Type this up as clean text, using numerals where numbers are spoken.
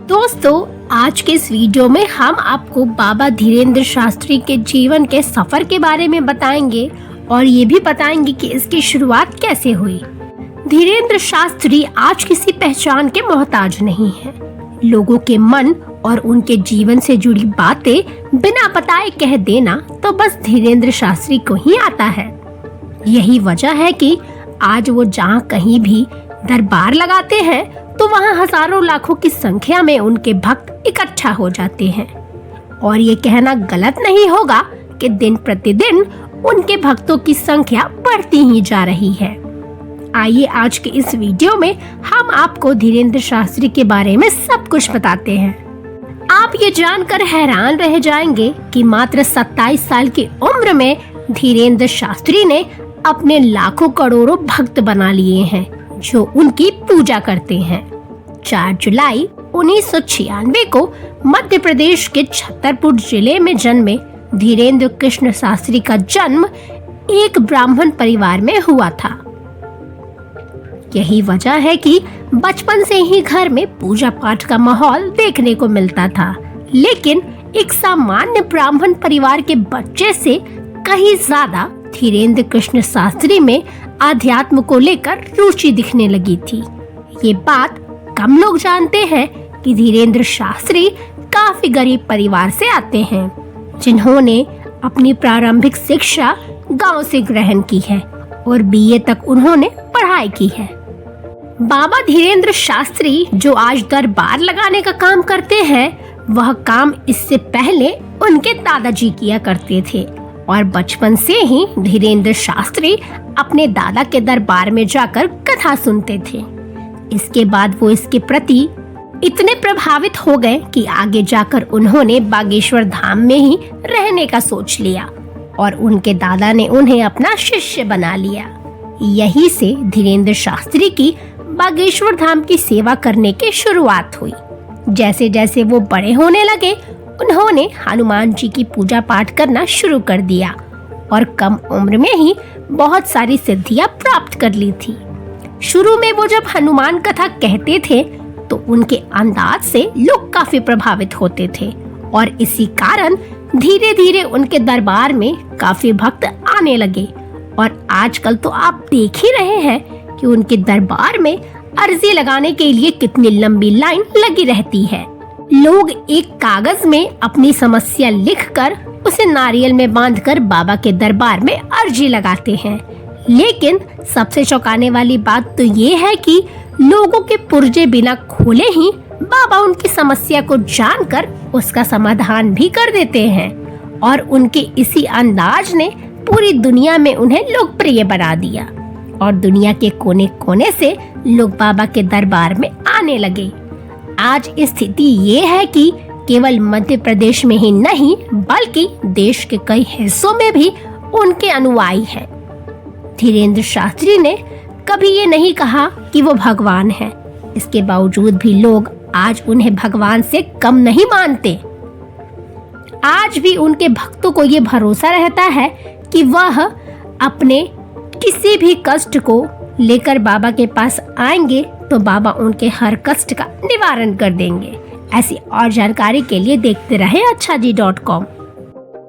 दोस्तों, आज के इस वीडियो में हम आपको बाबा धीरेन्द्र शास्त्री के जीवन के सफर के बारे में बताएंगे और ये भी बताएंगे कि इसकी शुरुआत कैसे हुई। धीरेन्द्र शास्त्री आज किसी पहचान के मोहताज नहीं है। लोगों के मन और उनके जीवन से जुड़ी बातें बिना बताए कह देना तो बस धीरेन्द्र शास्त्री को ही आता है। यही वजह है कि आज वो जहाँ कहीं भी दरबार लगाते हैं तो वहाँ हजारों लाखों की संख्या में उनके भक्त इकट्ठा हो जाते हैं। और ये कहना गलत नहीं होगा कि दिन प्रतिदिन उनके भक्तों की संख्या बढ़ती ही जा रही है। आइए आज के इस वीडियो में हम आपको धीरेन्द्र शास्त्री के बारे में सब कुछ बताते हैं। आप ये जानकर हैरान रह जाएंगे कि मात्र 27 साल की उम्र में धीरेन्द्र शास्त्री ने अपने लाखों करोड़ों भक्त बना लिए हैं जो उनकी पूजा करते हैं। 4 जुलाई 1996 को मध्य प्रदेश के छतरपुर जिले में जन्मे धीरेन्द्र कृष्ण शास्त्री का जन्म एक ब्राह्मण परिवार में हुआ था। यही वजह है कि बचपन से ही घर में पूजा पाठ का माहौल देखने को मिलता था, लेकिन एक सामान्य ब्राह्मण परिवार के बच्चे से कहीं ज्यादा धीरेन्द्र कृष्ण शास्त्री में आध्यात्म को लेकर रुचि दिखने लगी थी। ये बात कम लोग जानते हैं कि धीरेन्द्र शास्त्री काफी गरीब परिवार से आते हैं, जिन्होंने अपनी प्रारंभिक शिक्षा गांव से ग्रहण की है और बीए तक उन्होंने पढ़ाई की है। बाबा धीरेन्द्र शास्त्री जो आज दरबार लगाने का काम करते हैं, वह काम इससे पहले उनके दादाजी किया करते थे और बचपन से ही धीरेन्द्र शास्त्री अपने दादा के दरबार में जाकर कथा सुनते थे। इसके बाद वो इसके प्रति इतने प्रभावित हो गए कि आगे जाकर उन्होंने बागेश्वर धाम में ही रहने का सोच लिया और उनके दादा ने उन्हें अपना शिष्य बना लिया। यही से धीरेन्द्र शास्त्री की बागेश्वर धाम की सेवा करने की शुरुआत हुई। जैसे जैसे वो बड़े होने लगे, उन्होंने हनुमान जी की पूजा पाठ करना शुरू कर दिया और कम उम्र में ही बहुत सारी सिद्धियां प्राप्त कर ली थी। शुरू में वो जब हनुमान कथा कहते थे तो उनके अंदाज से लोग काफी प्रभावित होते थे और इसी कारण धीरे धीरे उनके दरबार में काफी भक्त आने लगे। और आजकल तो आप देख ही रहे हैं कि उनके दरबार में अर्जी लगाने के लिए कितनी लंबी लाइन लगी रहती है। लोग एक कागज में अपनी समस्या लिखकर उसे नारियल में बांधकर बाबा के दरबार में अर्जी लगाते हैं। लेकिन सबसे चौंकाने वाली बात तो ये है कि लोगों के पुर्जे बिना खोले ही बाबा उनकी समस्या को जानकर उसका समाधान भी कर देते हैं और उनके इसी अंदाज ने पूरी दुनिया में उन्हें लोकप्रिय बना दिया और दुनिया के कोने कोने से लोग बाबा के दरबार में आने लगे। आज स्थिति ये है कि केवल मध्य प्रदेश में ही नहीं बल्कि देश के कई हिस्सों में भी उनके अनुयायी हैं। धीरेन्द्र शास्त्री ने कभी ये नहीं कहा कि वो भगवान हैं। इसके बावजूद भी लोग आज उन्हें भगवान से कम नहीं मानते। आज भी उनके भक्तों को ये भरोसा रहता है कि वह अपने किसी भी कष्ट को लेकर बाबा के पास आएंगे तो बाबा उनके हर कष्ट का निवारण कर देंगे। ऐसी और जानकारी के लिए देखते रहें अच्छा जी.com।